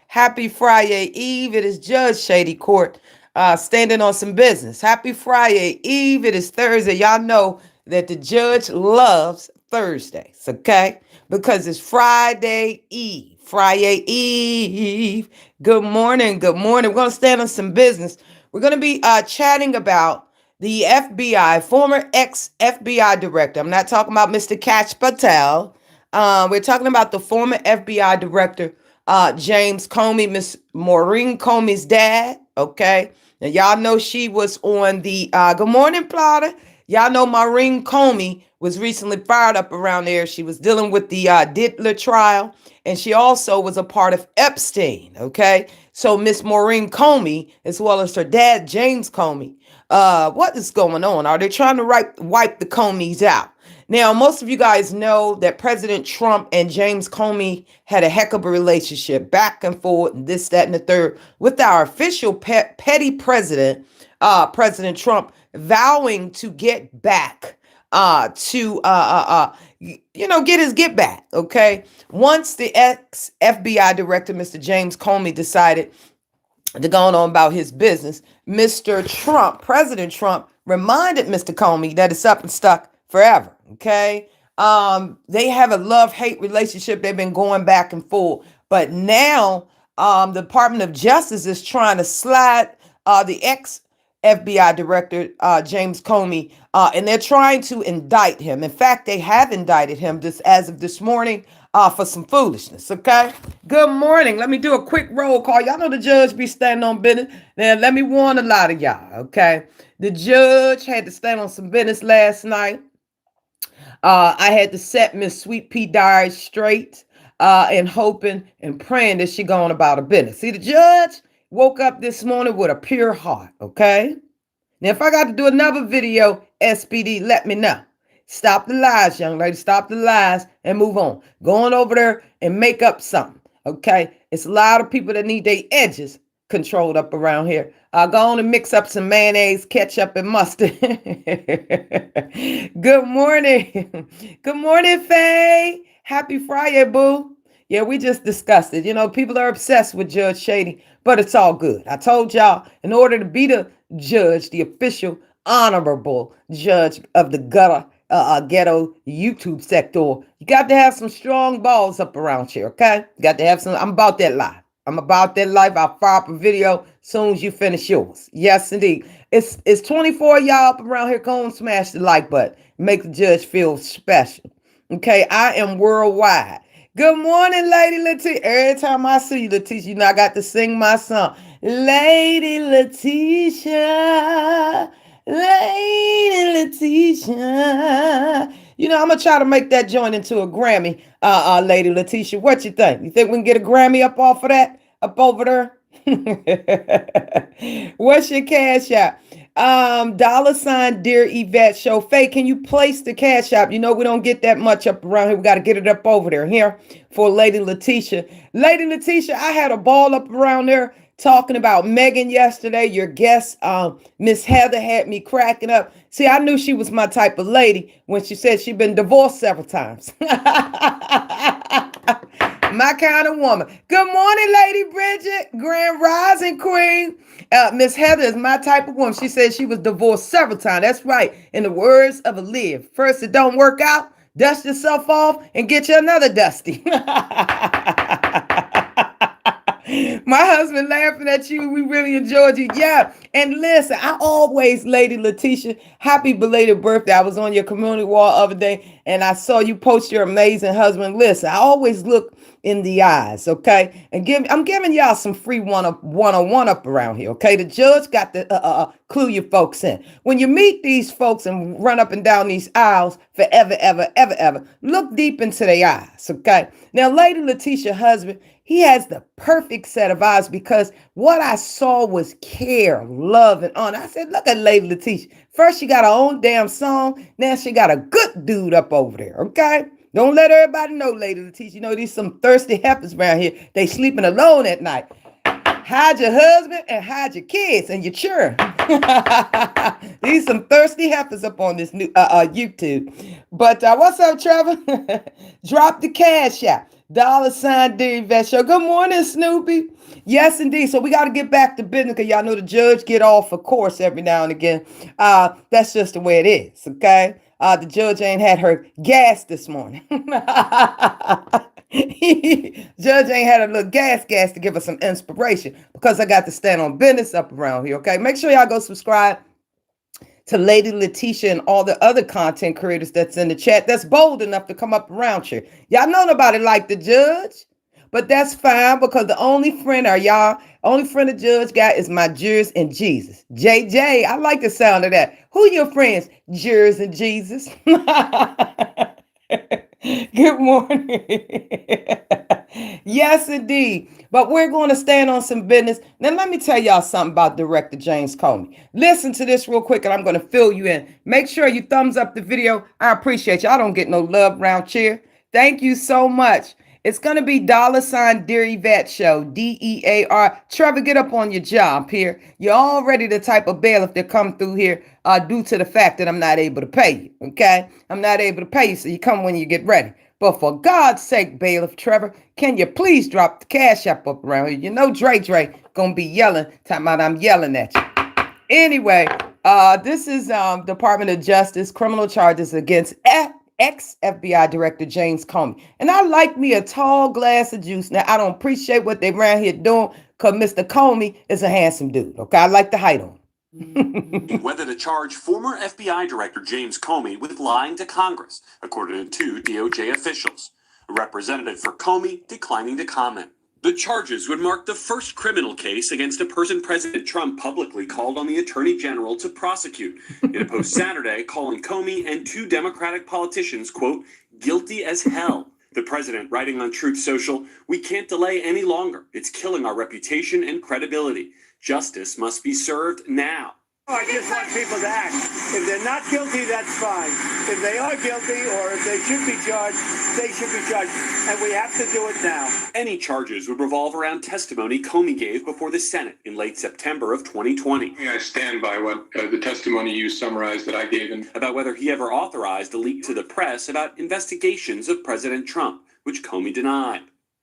Happy Friday Eve. It is Judge Shady Court standing on some business. Happy Friday Eve. It is Thursday. Y'all know that the judge loves Thursdays, okay? Because it's Friday Eve. Friday Eve. Good morning. Good morning. We're going to stand on some business. We're going to be chatting about the FBI, former ex FBI director. I'm not talking about Mr. Kash Patel. We're talking about the former FBI director, James Comey, Miss Maureen Comey's dad. Okay. Now, y'all know she was on the Good Morning Plotter. Y'all know Maureen Comey was recently fired up around there. She was dealing with the Dittler trial, and she also was a part of Epstein. Okay. So, Miss Maureen Comey, as well as her dad, James Comey, what is going on? Are they trying to wipe the Comeys out? Now, most of you guys know that President Trump and James Comey had a heck of a relationship, back and forth, and this, that, and the third, with our official petty president, President Trump, vowing to get back, get his get back. Okay, once the ex FBI director, Mr. James Comey, decided to go on about his business, Mr. Trump, President Trump, reminded Mr. Comey that it's up and stuck forever. Okay. They have a love-hate relationship. They've been going back and forth. But now the Department of Justice is trying to slide the ex-FBI director, James Comey, and they're trying to indict him. In fact, they have indicted him just as of this morning for some foolishness. Okay. Good morning. Let me do a quick roll call. Y'all know the judge be standing on business. Now, let me warn a lot of y'all. Okay. The judge had to stand on some business last night. I had to set Miss Sweet Pea Diary straight and hoping and praying that she going about her business. See, the judge woke up this morning with a pure heart, okay? Now, if I got to do another video, SPD, let me know. Stop the lies, young lady. Stop the lies and move on. Go on over there and make up something, okay? It's a lot of people that need their edges controlled up around here. Go on and mix up some mayonnaise, ketchup, and mustard. Good morning. Good morning, Faye. Happy Friday, boo. Yeah, we just discussed it. You know, people are obsessed with Judge Shady, but it's all good. I told y'all, in order to be the judge, the official, honorable judge of the ghetto YouTube sector, you got to have some strong balls up around here, okay? You got to have some. I'm about that life. I'm about that life. I'll fire up a video as soon as you finish yours. Yes, indeed. It's 24 y'all up around here. Go and smash the like button. Make the judge feel special. Okay, I am worldwide. Good morning, Lady Letitia. Every time I see you, Letitia, you know I got to sing my song. Lady Letitia, Lady Letitia. You know, I'm going to try to make that joint into a Grammy, Lady Letitia. What you think? You think we can get a Grammy up off of that? Up over there? What's your cash app? $ Dear Yvette Show. Faye, can you place the cash app? You know, we don't get that much up around here. We got to get it up over there. Here for Lady Letitia. Lady Letitia, I had a ball up around there talking about Megan yesterday. Your guest, Miss Heather, had me cracking up. See, I knew she was my type of lady when she said she'd been divorced several times. My kind of woman. Good morning, Lady Bridget, Grand Rising Queen. Miss Heather is my type of woman. She said she was divorced several times. That's right. In the words of a live. First, it don't work out. Dust yourself off and get you another dusty. My husband laughing at you. We really enjoyed you. Yeah. And listen, I always, Lady Letitia, happy belated birthday. I was on your community wall the other day and I saw you post your amazing husband. Listen, I always look in the eyes, okay? And I'm giving y'all some free one-on-one up around here, okay? The judge got to clue you folks in. When you meet these folks and run up and down these aisles forever, ever, look deep into their eyes, okay? Now, Lady Letitia husband, he has the perfect set of eyes because what I saw was care, love, and honor. I said, look at Lady Letitia. First, she got her own damn song. Now she got a good dude up over there, okay? Don't let everybody know, Lady Letitia. You know, these some thirsty heifers around here. They sleeping alone at night. hide your husband and hide your kids and your children. These some thirsty heifers up on this new YouTube. But what's up, Trevor? Drop the cash out. $ Diddy Vet Show. Good morning, Snoopy. Yes, indeed. So we got to get back to business because y'all know the judge get off, of course, every now and again. That's just the way it is, okay? The judge ain't had her gas this morning. Judge ain't had a little gas to give us some inspiration because I got to stand on business up around here, okay? Make sure y'all go subscribe to Lady Letitia and all the other content creators that's in the chat that's bold enough to come up around here. Y'all know nobody like the judge, but that's fine because the only friend the judge got is my jurors and Jesus. JJ, I like the sound of that. Who your friends? Jurors and Jesus. Good morning. Yes, indeed. But we're going to stand on some business. Now, let me tell y'all something about Director James Comey. Listen to this real quick, and I'm going to fill you in. Make sure you thumbs up the video. I appreciate you. I don't get no love round here. Thank you so much. It's going to be $ Dear Vet Show, DEAR. Trevor, get up on your job here. You're already the type of bailiff that come through here due to the fact that I'm not able to pay you, okay? I'm not able to pay you, so you come when you get ready. But for God's sake, bailiff Trevor, can you please drop the cash up around here? You know Dre gonna be yelling, talking about I'm yelling at you. Anyway, this is Department of Justice criminal charges against ex-FBI Director James Comey. And I like me a tall glass of juice. Now, I don't appreciate what they around here doing because Mr. Comey is a handsome dude, okay? I like the height on him. Whether to charge former FBI Director James Comey with lying to Congress, according to two DOJ officials. A representative for Comey declining to comment. The charges would mark the first criminal case against a person President Trump publicly called on the Attorney General to prosecute. In a post Saturday, calling Comey and two Democratic politicians, quote, guilty as hell. The president writing on Truth Social, we can't delay any longer. It's killing our reputation and credibility. Justice must be served now. I just want people to act. If they're not guilty, that's fine. If they are guilty or if they should be charged, they should be charged. And we have to do it now. Any charges would revolve around testimony Comey gave before the Senate in late September of 2020. I stand by what the testimony you summarized that I gave him. About whether he ever authorized a leak to the press about investigations of President Trump, which Comey denied.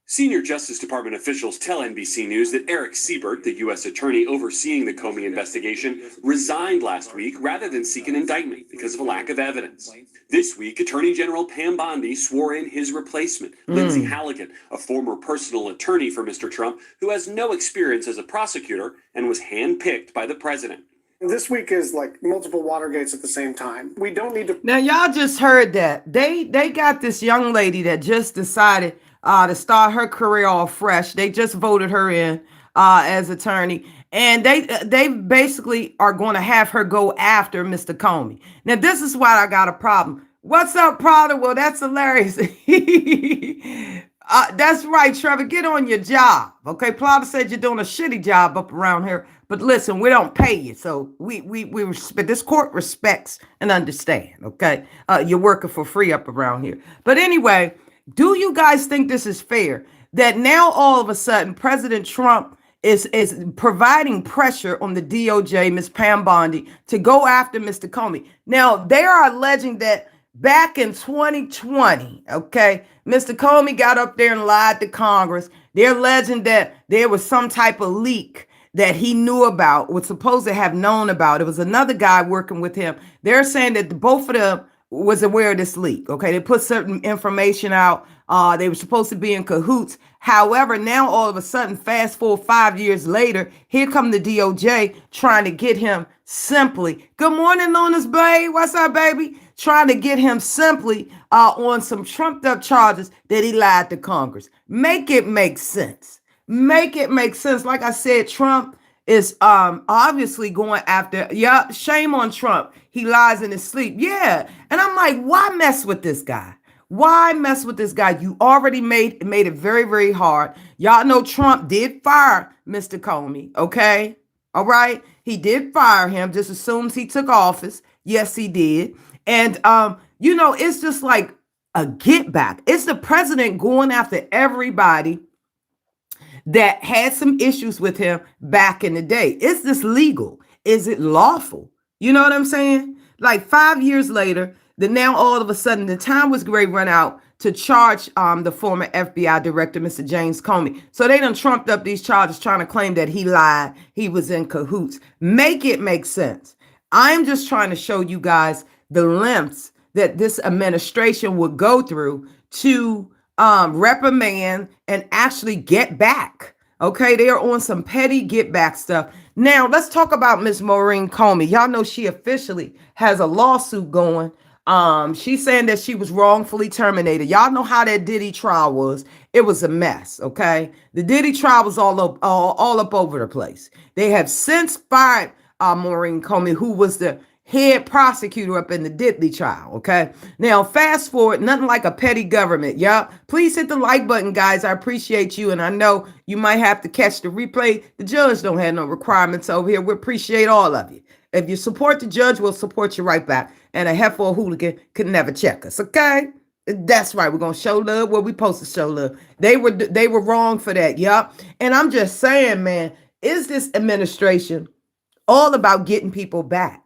Senior Justice Department officials tell NBC News that Eric Siebert, the U.S. attorney overseeing the Comey investigation, resigned last week rather than seek an indictment because of a lack of evidence. This week, Attorney General Pam Bondi swore in his replacement, Lindsay Halligan, a former personal attorney for Mr. Trump who has no experience as a prosecutor and was handpicked by the president. This week is like multiple Watergates at the same time. We don't need to. Now, y'all just heard that. They got this young lady that just decided to start her career off fresh. They just voted her in as attorney. And they basically are going to have her go after Mr. Comey. Now, this is why I got a problem. What's up, Prada? Well, that's hilarious. That's right, Trevor. Get on your job. Okay, Prada said you're doing a shitty job up around here. But listen, we don't pay you. So we respect, this court respects and understand, okay? You're working for free up around here. But anyway, do you guys think this is fair? That now all of a sudden President Trump is providing pressure on the DOJ, Ms. Pam Bondi, to go after Mr. Comey. Now, they are alleging that back in 2020, okay, Mr. Comey got up there and lied to Congress. They're alleging that there was some type of leak that he knew about, was supposed to have known about. It was another guy working with him. They're saying that both of them was aware of this leak. Okay, they put certain information out. They were supposed to be in cahoots. However, now all of a sudden, fast forward 5 years later, here come the DOJ trying to get him simply. Good morning, Luna's babe. What's up, baby? Trying to get him simply on some trumped up charges that he lied to Congress. Make it make sense. Make it make sense. Like I said, Trump is obviously going after, yeah, shame on Trump. He lies in his sleep. Yeah. And I'm like, why mess with this guy? Why mess with this guy? You already made it very, very hard. Y'all know Trump did fire Mr. Comey, okay? All right? He did fire him just as soon as he took office. Yes, he did. And, it's just like a get back. It's the president going after everybody that had some issues with him back in the day. Is this legal? Is it lawful? You know what I'm saying? Like 5 years later, then now all of a sudden the time was great run out to charge the former FBI director, Mr. James Comey. So they done trumped up these charges trying to claim that he lied, he was in cahoots. Make it make sense. I'm just trying to show you guys the lengths that this administration would go through to reprimand and actually get back. Okay, they are on some petty get back stuff. Now, let's talk about Miss Maureen Comey. Y'all know she officially has a lawsuit going. She's saying that she was wrongfully terminated. Y'all know how that Diddy trial was. It was a mess, okay? The Diddy trial was all up over the place. They have since fired Maureen Comey, who was the head prosecutor up in the Diddy trial, okay? Now, fast forward, nothing like a petty government, yeah? Please hit the like button, guys. I appreciate you, and I know you might have to catch the replay. The judge don't have no requirements over here. We appreciate all of you. If you support the judge, we'll support you right back. And a heifer or hooligan could never check us, okay? That's right. We're gonna show love where we supposed to show love. They were wrong for that, yup. And I'm just saying, man, is this administration all about getting people back?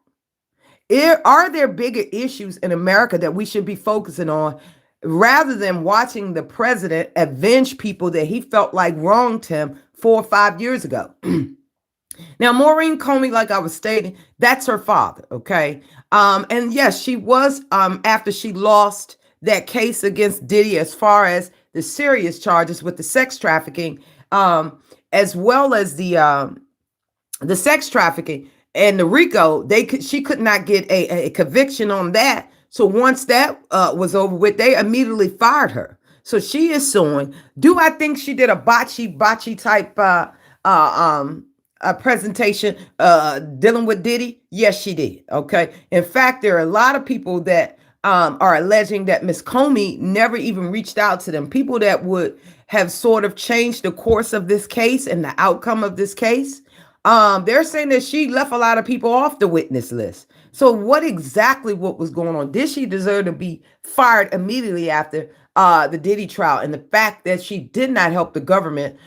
Are there bigger issues in America that we should be focusing on rather than watching the president avenge people that he felt like wronged him 4 or 5 years ago? Now, Maureen Comey, like I was stating, that's her father, okay? And yes, she was, after she lost that case against Diddy as far as the serious charges with the sex trafficking, as well as the sex trafficking, and the RICO, she could not get a conviction on that. So once that was over with, they immediately fired her. So she is suing. Do I think she did a botchy type presentation dealing with Diddy? Yes, she did. Okay. In fact, there are a lot of people that are alleging that Miss Comey never even reached out to them. People that would have sort of changed the course of this case and the outcome of this case. They're saying that she left a lot of people off the witness list. So what was going on? Did she deserve to be fired immediately after the Diddy trial and the fact that she did not help the government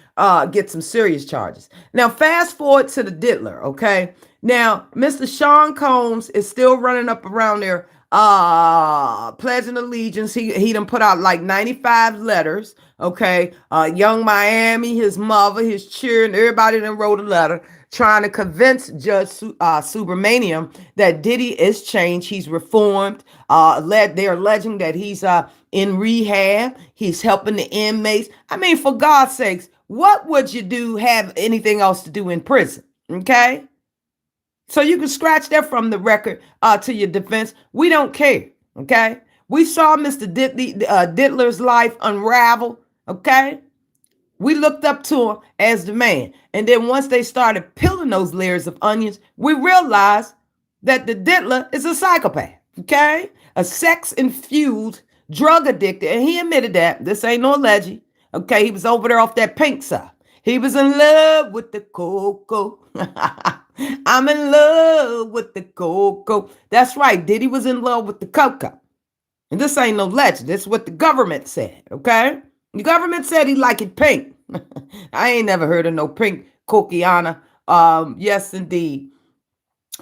get some serious charges? Now, fast forward to the diddler, okay? Now, Mr. Sean Combs is still running up around there pledging allegiance. He done put out like 95 letters, okay? Young Miami, his mother, his children, everybody done wrote a letter trying to convince Judge Subramaniam that Diddy is changed. He's reformed. They're alleging that he's in rehab. He's helping the inmates. I mean, for God's sakes, what would you have anything else to do in prison? Okay? So you can scratch that from the record to your defense. We don't care. Okay? We saw Mr. Diddler's life unravel. Okay? We looked up to him as the man. And then once they started peeling those layers of onions, we realized that the diddler is a psychopath, okay? A sex-infused, drug-addicted, and he admitted that. This ain't no legend, okay? He was over there off that pink stuff. He was in love with the cocoa. I'm in love with the cocoa. That's right, Diddy was in love with the cocoa. And this ain't no legend. This is what the government said, okay? The government said he liked it pink. I ain't never heard of no pink coquiana. Yes, indeed.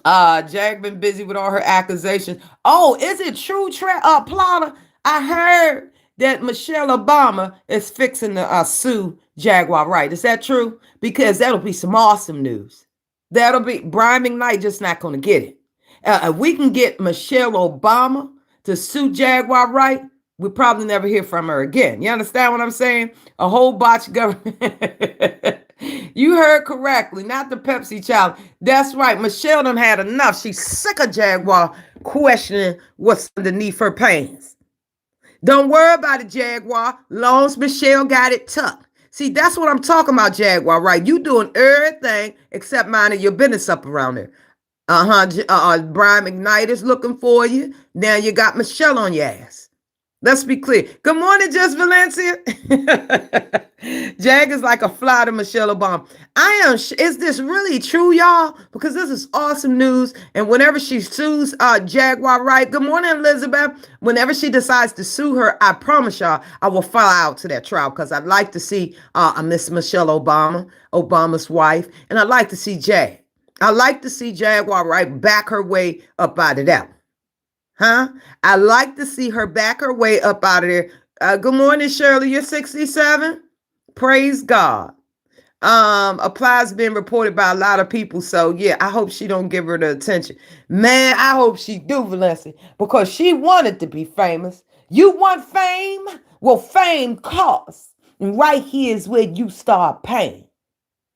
Jag been busy with all her accusations. Oh, is it true, Plotter? I heard that Michelle Obama is fixing to sue Jaguar Wright. Is that true? Because that'll be some awesome news. That'll be Brian McKnight just not going to get it. If we can get Michelle Obama to sue Jaguar Wright, we'll probably never hear from her again. You understand what I'm saying? A whole botch government. You heard correctly, not the Pepsi child. That's right. Michelle done had enough. She's sick of Jaguar questioning what's underneath her pants. Don't worry about it, Jaguar. Long as Michelle got it tucked. See, that's what I'm talking about, Jaguar, right? You doing everything except minding your business up around there. Brian McKnight is looking for you. Now you got Michelle on your ass. Let's be clear. Good morning, Just Valencia. Jag is like a fly to Michelle Obama. Is this really true, y'all? Because this is awesome news. And whenever she sues Jaguar Wright, good morning, Elizabeth. Whenever she decides to sue her, I promise y'all, I will file out to that trial because I'd like to see Miss Michelle Obama, Obama's wife, and I'd like to see Jag. I'd like to see Jaguar Wright back her way up out of that. Huh? I like to see her back her way up out of there. Good morning, Shirley. You're 67. Praise God. Applies being reported by a lot of people. So yeah, I hope she don't give her the attention. Man, I hope she do, Valencia, because she wanted to be famous. You want fame? Well, fame costs. And right here is where you start paying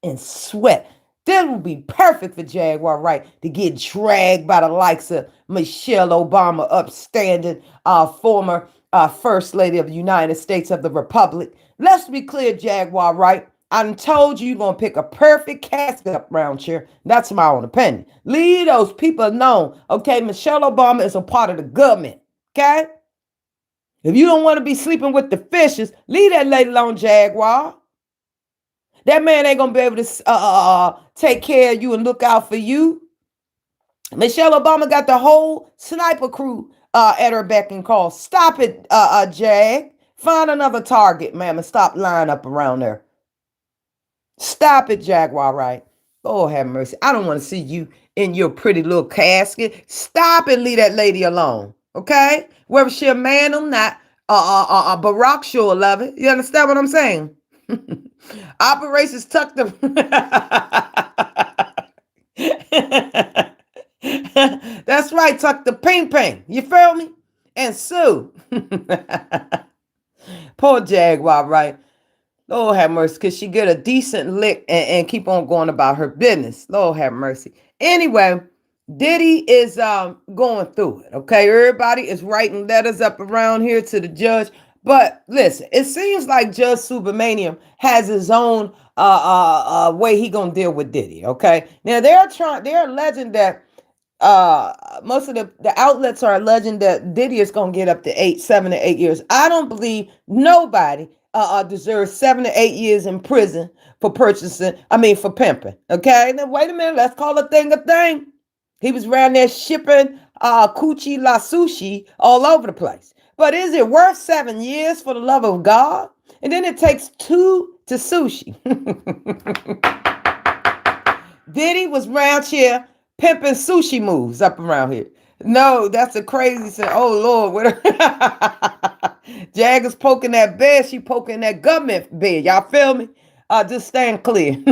and sweat. That would be perfect for Jaguar Wright to get dragged by the likes of Michelle Obama, upstanding former First Lady of the United States of the Republic. Let's be clear, Jaguar Wright. I done told you you're going to pick a perfect casket up around here. That's my own opinion. Leave those people alone. Okay, Michelle Obama is a part of the government. Okay? If you don't want to be sleeping with the fishes, leave that lady alone, Jaguar. That man ain't gonna be able to take care of you and look out for you. Michelle Obama got the whole sniper crew at her beck and call. Stop it, Jag. Find another target, ma'am, and stop lying up around there. Stop it, Jaguar Wright. Oh, have mercy. I don't want to see you in your pretty little casket. Stop and leave that lady alone. Okay? Whether she a man or not, Barack sure love it. You understand what I'm saying? Operations tuck the That's right, tuck the ping ping. You feel me? And sue. Poor Jaguar, right? Lord have mercy, because she get a decent lick and keep on going about her business. Lord have mercy. Anyway, Diddy is going through it. Okay, everybody is writing letters up around here to the judge. But listen, it seems like Judge Subramaniam has his own way he gonna deal with Diddy. Okay, now they're alleging that most of the outlets are alleging that Diddy is gonna get up to 7 to 8 years. I don't believe nobody deserves 7 to 8 years in prison for for pimping. Okay, now wait a minute, let's call a thing a thing. He was around there shipping coochie la sushi all over the place. But is it worth 7 years for the love of God? And then it takes 2 to sushi. Diddy was round here pimping sushi moves up around here. No, that's a crazy thing. Oh, Lord. Jag is poking that bed. She poking that government bed. Y'all feel me? Just stand clear.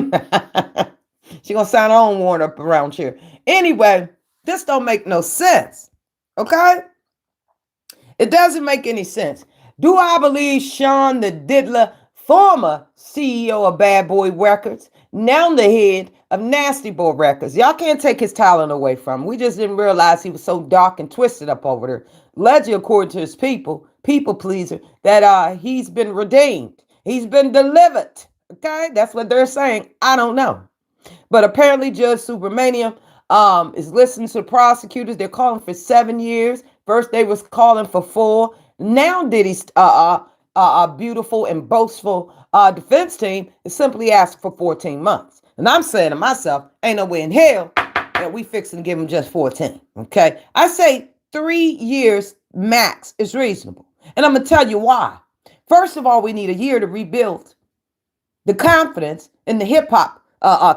She gonna sign her own warrant up around here. Anyway, this don't make no sense. Okay? It doesn't make any sense. Do I believe Sean the Diddler, former CEO of Bad Boy Records, now the head of Nasty Boy Records? Y'all can't take his talent away from him. We just didn't realize he was so dark and twisted up over there. Allegedly, according to his people pleaser, that he's been redeemed. He's been delivered. Okay? That's what they're saying. I don't know. But apparently Judge Subramaniam is listening to the prosecutors. They're calling for 7 years. First they was calling for 4. Now Diddy's beautiful and boastful defense team is simply asking for 14 months. And I'm saying to myself, ain't no way in hell that we fixing to give him just 14. Okay? I say 3 years max is reasonable. And I'm going to tell you why. First of all, we need a year to rebuild the confidence in the hip hop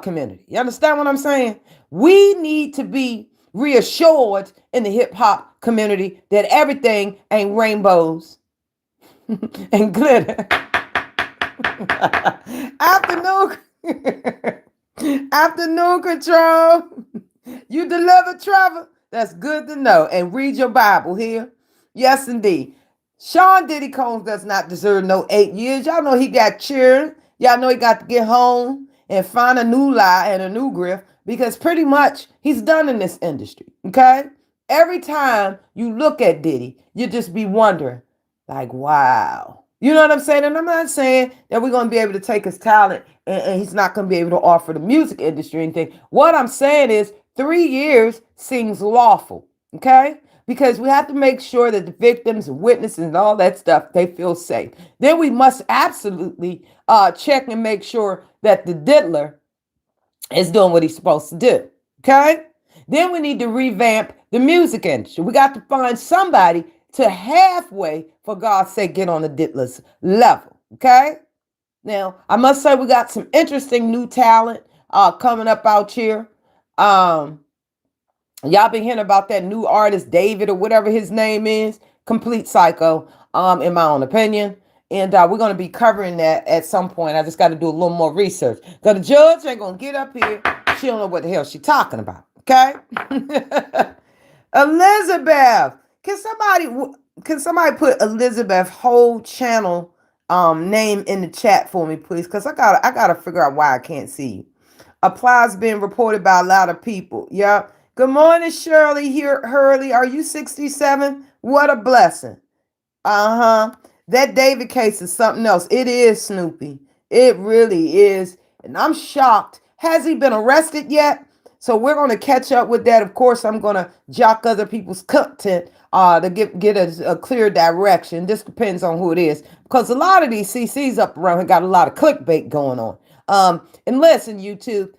community. You understand what I'm saying? We need to be reassured in the hip hop community that everything ain't rainbows and glitter. Afternoon control. You deliver, Trevor. That's good to know. And read your Bible here. Yes, indeed. Sean Diddy Combs does not deserve no 8 years. Y'all know he got children. Y'all know he got to get home and find a new lie and a new grift, because pretty much he's done in this industry. Okay? Every time you look at Diddy, you just be wondering, like, wow. You know what I'm saying? And I'm not saying that we're going to be able to take his talent and he's not going to be able to offer the music industry anything. What I'm saying is 3 years seems lawful. Okay? because we have to make sure that the victims and witnesses and all that stuff, they feel safe. Then we must absolutely check and make sure that the diddler is doing what he's supposed to do. Okay? Then we need to revamp the music industry. We got to find somebody to halfway, for God's sake, get on the diddler's level. Okay? Now, I must say we got some interesting new talent coming up out here. Y'all been hearing about that new artist, David, or whatever his name is. Complete psycho, in my own opinion. And we're going to be covering that at some point. I just got to do a little more research. Because the judge ain't going to get up here. She don't know what the hell she's talking about. Okay? Elizabeth. Can somebody put Elizabeth whole channel name in the chat for me, please? Because I gotta figure out why I can't see you. Applause being reported by a lot of people. Yeah. Good morning, Shirley here, Hurley. Are you 67? What a blessing. Uh-huh. That David case is something else. It is, Snoopy. It really is. And I'm shocked. Has he been arrested yet? So we're going to catch up with that. Of course, I'm going to jock other people's content to get a clear direction. This depends on who it is. Because a lot of these CCs up around here got a lot of clickbait going on. And listen, YouTube,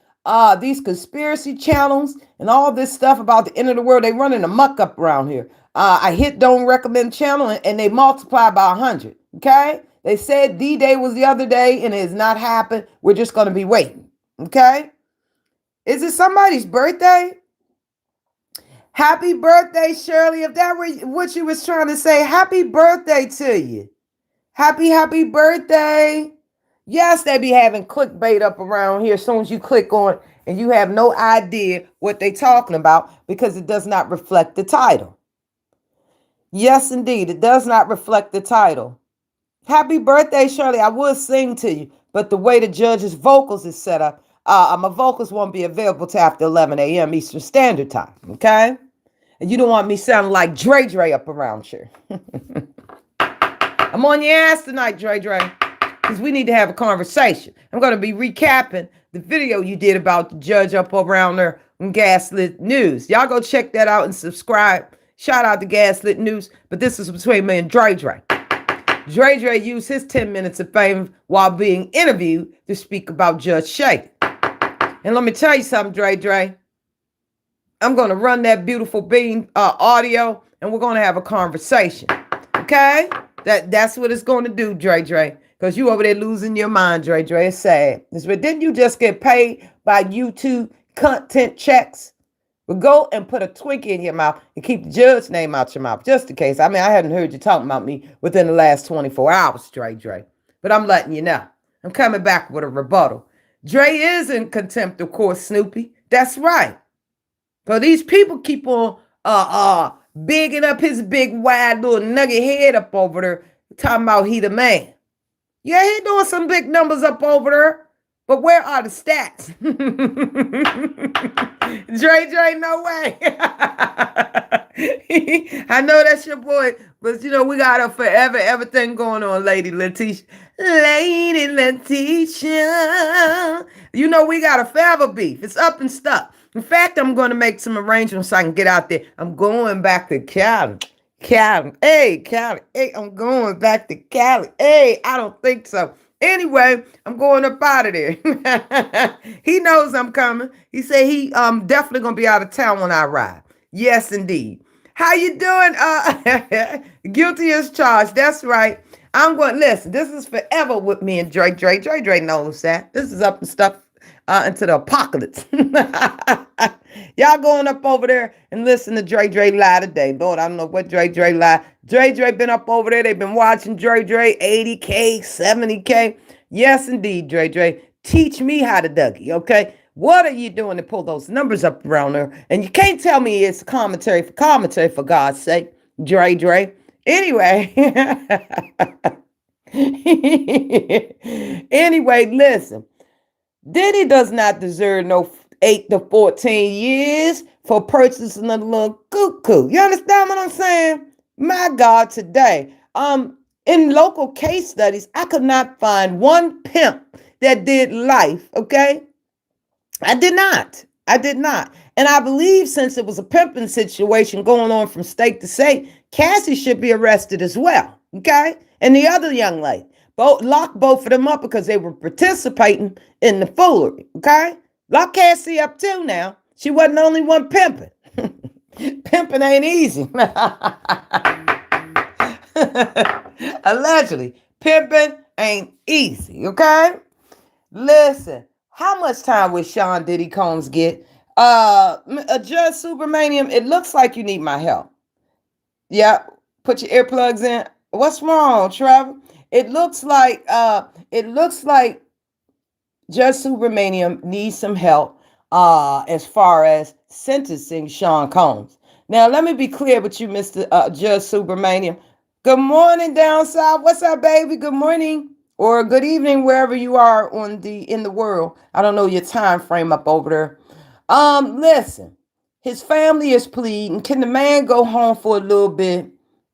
these conspiracy channels and all this stuff about the end of the world, they running amok up around here. I hit don't recommend channel and they multiply by 100. Okay? They said D-Day was the other day and it has not happened. We're just going to be waiting. Okay? Is it somebody's birthday? Happy birthday, Shirley. If that were what you was trying to say, happy birthday to you. Happy birthday. Yes, they be having clickbait up around here as soon as you click on and you have no idea what they talking about because it does not reflect the title. Yes, indeed. It does not reflect the title. Happy birthday, Shirley. I would sing to you, but the way the judge's vocals is set up, my vocals won't be available till after 11 a.m. Eastern Standard Time, okay? And you don't want me sounding like Dre up around here. I'm on your ass tonight, Dre, because we need to have a conversation. I'm going to be recapping the video you did about the judge up around there on Gaslit News. Y'all go check that out and subscribe. Shout out to Gaslit News, but this is between me and Dre. Dre used his 10 minutes of fame while being interviewed to speak about Judge Shady. And let me tell you something, Dre. I'm going to run that beautiful bean audio, and we're going to have a conversation. Okay? That's what it's going to do, Dre. Because you over there losing your mind, Dre. It's sad. But didn't you just get paid by YouTube content checks? Well, go and put a Twinkie in your mouth and keep the judge's name out your mouth, just in case. I mean, I hadn't heard you talking about me within the last 24 hours, Dre. But I'm letting you know. I'm coming back with a rebuttal. Dre is in contempt, of course, Snoopy. That's right. But these people keep on bigging up his big, wide, little nugget head up over there, talking about he the man. Yeah, he doing some big numbers up over there. But where are the stats? Dre, no way. I know that's your boy, but you know, we got a forever everything going on, Lady Letitia. You know, we got a forever beef. It's up and stuck. In fact, I'm going to make some arrangements so I can get out there. I'm going back to Cali. Cali. Hey, I'm going back to Cali. Hey, I don't think so. Anyway, I'm going up out of there. He knows I'm coming. He said he definitely gonna be out of town when I arrive. Yes, indeed. How you doing? Guilty as charged. That's right. I'm going. Listen, this is forever with me and Dre. Dre knows that. This is up and stuff into the apocalypse. Y'all going up over there and listen to Dre lie today. Lord, I don't know what Dre lie. Dre been up over there. They've been watching Dre 80K, 70K. Yes, indeed, Dre. Teach me how to Dougie, okay? What are you doing to pull those numbers up around there? And you can't tell me it's commentary, for God's sake, Dre. Anyway. Anyway, listen. Diddy does not deserve no 8 to 14 years for purchasing a little cuckoo. You understand what I'm saying? My God, today. In local case studies, I could not find one pimp that did life, okay? I did not. I did not. And I believe since it was a pimping situation going on from state to state, Cassie should be arrested as well. Okay? And the other young lady. Lock both of them up because they were participating in the foolery. Okay? Lock Cassie up too now. She wasn't the only one pimping. Pimping ain't easy. Allegedly. Pimping ain't easy. Okay? Listen, how much time will Sean Diddy Combs get? Judge Supermanium, it looks like you need my help. Yeah, put your earplugs in. What's wrong, Trevor? It looks like Judge Supermanium needs some help as far as sentencing Sean Combs. Now, let me be clear with you, Mr. Judge Supermanium. Good morning, down south. What's up, baby? Good morning or good evening, wherever you are in the world. I don't know your time frame up over there. Listen, his family is pleading. Can the man go home for a little bit?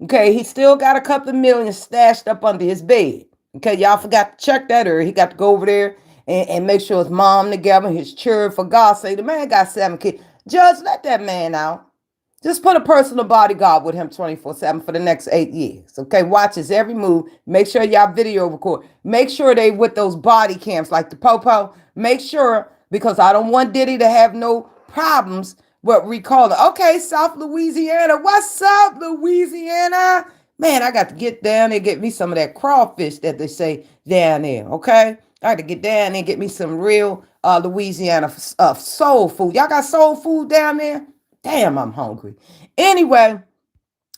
Okay, he still got a couple of million stashed up under his bed. Okay, y'all forgot to check that, or he got to go over there and make sure his mom together, his children. For God's sake, the man got 7 kids. Judge, let that man out. Just put a personal bodyguard with him 24/7 for the next 8 years. Okay, watch his every move. Make sure y'all video record. Make sure they with those body cams like the Popo. Make sure, because I don't want Diddy to have no problems with recalling. Okay, South Louisiana. What's up, Louisiana? Man, I got to get down there and get me some of that crawfish that they say down there. Okay, I got to get down there and get me some real Louisiana soul food. Y'all got soul food down there? Damn, I'm hungry. Anyway,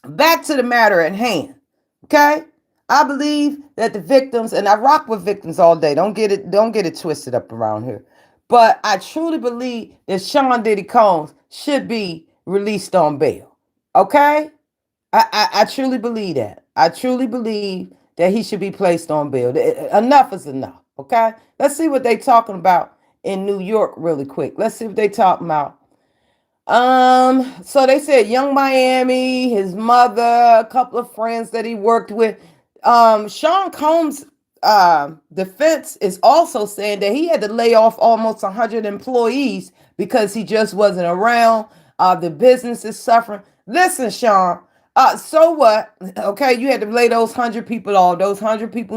back to the matter at hand. Okay? I believe that the victims, and I rock with victims all day. Don't get it twisted up around here. But I truly believe that Sean Diddy Combs should be released on bail. Okay? I truly believe that. I truly believe that he should be placed on bail. Enough is enough. Okay? Let's see what they talking about in New York really quick. Let's see what they talking about. So they said Young Miami, his mother, a couple of friends that he worked with. Sean Combs' defense is also saying that he had to lay off almost 100 employees because he just wasn't around. The business is suffering. Listen, Sean, so what? Okay, you had to lay those 100 people off. Those 100 people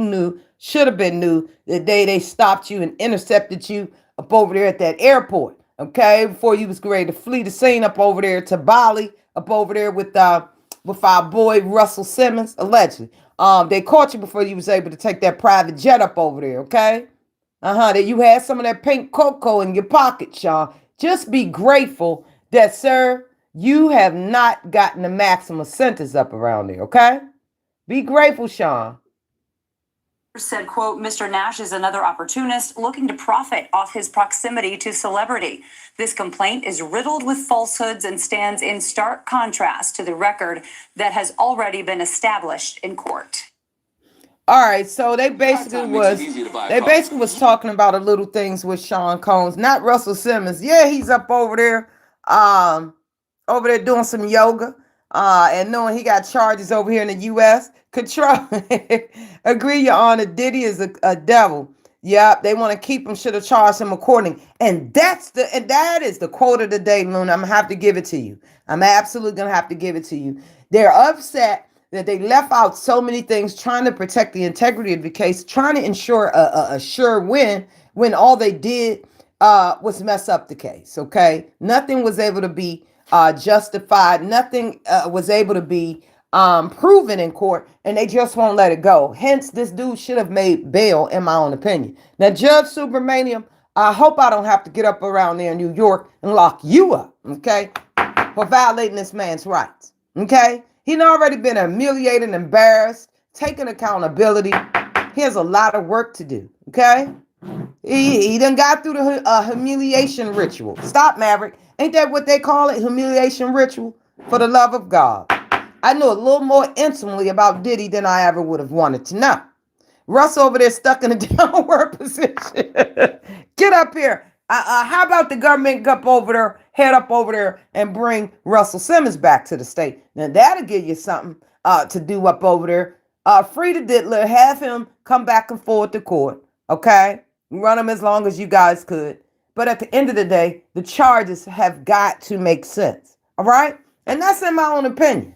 should have been knew the day they stopped you and intercepted you up over there at that airport. Okay, before you was ready to flee the scene up over there to Bali, up over there with our boy Russell Simmons, allegedly. They caught you before you was able to take that private jet up over there, okay? That you had some of that pink cocoa in your pocket, Sean. Just be grateful that, sir, you have not gotten the maximum sentence up around there, okay? Be grateful, Sean. Said, quote, Mr. Nash is another opportunist looking to profit off his proximity to celebrity. This complaint is riddled with falsehoods and stands in stark contrast to the record that has already been established in court. All right, so they basically was talking about a little things with Sean Combs, not Russell Simmons. Yeah, he's up over there doing some yoga. And knowing he got charges over here in the U.S. Control. Agree, Your Honor. Diddy is a devil. Yep, they want to keep him, should have charged him accordingly. And that is the quote of the day, Luna. I'm gonna have to give it to you. I'm absolutely gonna have to give it to you. They're upset that they left out so many things trying to protect the integrity of the case, trying to ensure a sure win when all they did was mess up the case. Okay, nothing was able to be justified. Nothing was able to be proven in court, and they just won't let it go. Hence, this dude should have made bail, in my own opinion. Now, Judge Supermanium, I hope I don't have to get up around there in New York and lock you up, okay, for violating this man's rights, okay? He's already been humiliated, embarrassed, taking accountability. He has a lot of work to do, okay? He done got through the humiliation ritual. Stop, Maverick. Ain't that what they call it? Humiliation ritual? For the love of God. I know a little more intimately about Diddy than I ever would have wanted to know. Russ over there stuck in a downward position. Get up here. How about the government head up over there and bring Russell Simmons back to the state? Now that'll give you something to do up over there. Free the diddler. Have him come back and forth to court. Okay? Run him as long as you guys could. But at the end of the day, the charges have got to make sense. All right? And that's in my own opinion.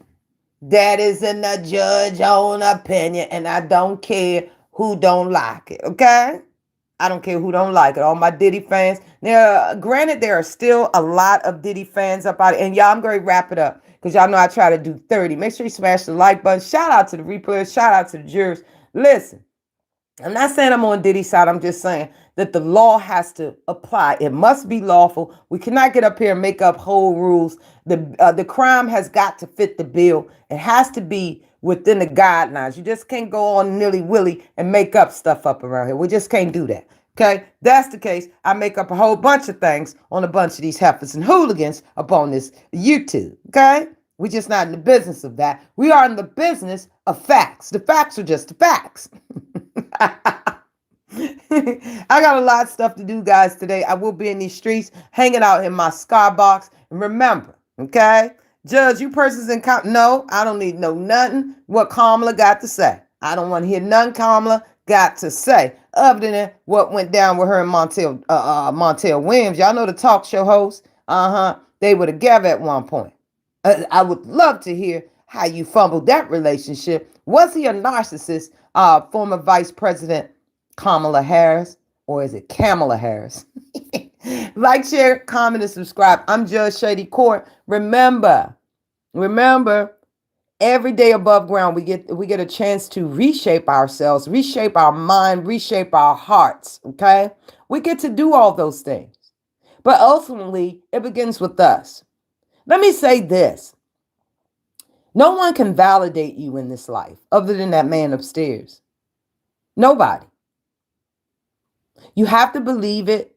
That is in the judge's own opinion. And I don't care who don't like it. Okay? I don't care who don't like it. All my Diddy fans. Now, granted, there are still a lot of Diddy fans up out. And y'all, I'm going to wrap it up. Because y'all know I try to do 30. Make sure you smash the like button. Shout out to the replayers. Shout out to the jurors. Listen. I'm not saying I'm on Diddy's side. I'm just saying that the law has to apply. It must be lawful. We cannot get up here and make up whole rules. The crime has got to fit the bill. It has to be within the guidelines. You just can't go on nilly-willy and make up stuff up around here. We just can't do that. Okay, that's the case. I make up a whole bunch of things on a bunch of these heifers and hooligans up on this YouTube. Okay, we're just not in the business of that. We are in the business of facts. The facts are just the facts. I got a lot of stuff to do, guys, today. I will be in these streets, hanging out in my skybox. And remember, okay, Judge, you persons in no, I don't need no nothing what Kamala got to say. I don't want to hear nothing Kamala got to say other than what went down with her and Montel Williams. Y'all know the talk show host? They were together at one point. I would love to hear how you fumbled that relationship. Was he a narcissist, former Vice President Kamala Harris, or is it Kamala Harris? Like, share, comment, and subscribe. I'm Judge Shady Court. Remember, every day above ground, we get a chance to reshape ourselves, reshape our mind, reshape our hearts. Okay, we get to do all those things, but ultimately, it begins with us. Let me say this. No one can validate you in this life other than that man upstairs. Nobody. You have to believe it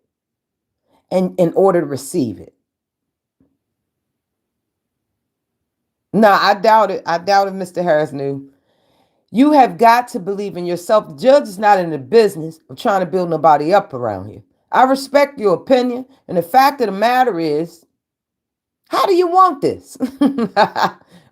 and in order to receive it. No, I doubt it. I doubt if Mr. Harris knew. You have got to believe in yourself. The judge is not in the business of trying to build nobody up around here. I respect your opinion. And the fact of the matter is, how do you want this?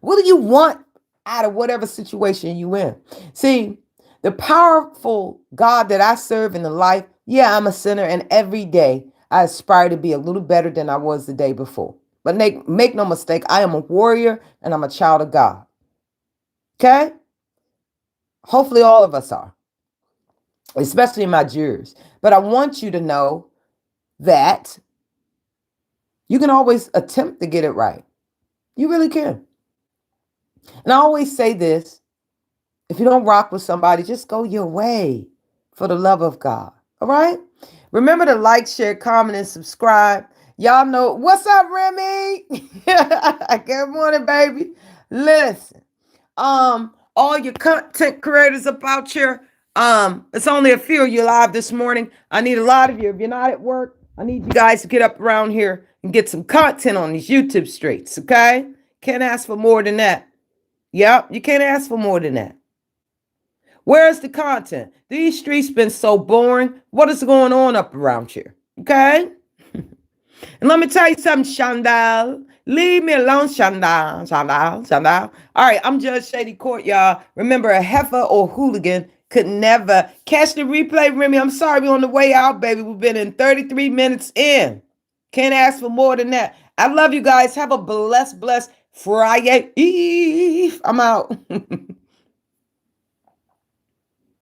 What do you want out of whatever situation you in? See, the powerful God that I serve in the life, yeah, I'm a sinner, and every day I aspire to be a little better than I was the day before. But make no mistake, I am a warrior and I'm a child of God. Okay? Hopefully all of us are, especially my jurors. But I want you to know that you can always attempt to get it right. You really can. And I always say this, if you don't rock with somebody, just go your way for the love of God. All right? Remember to like, share, comment, and subscribe. Y'all know, what's up, Remy? Good morning, baby. Listen, all your content creators up out here, it's only a few of you live this morning. I need a lot of you. If you're not at work, I need you guys to get up around here and get some content on these YouTube streets, okay? Can't ask for more than that. Yep, you can't ask for more than that. Where's the content? These streets been so boring. What is going on up around here? Okay? And let me tell you something, Chandal. Leave me alone, Chandal. All right, I'm Judge Shady Court, y'all. Remember, a heifer or hooligan could never catch the replay, Remy. I'm sorry, we're on the way out, baby. We've been in 33 minutes in. Can't ask for more than that. I love you guys. Have a blessed Friday Eve. I'm out.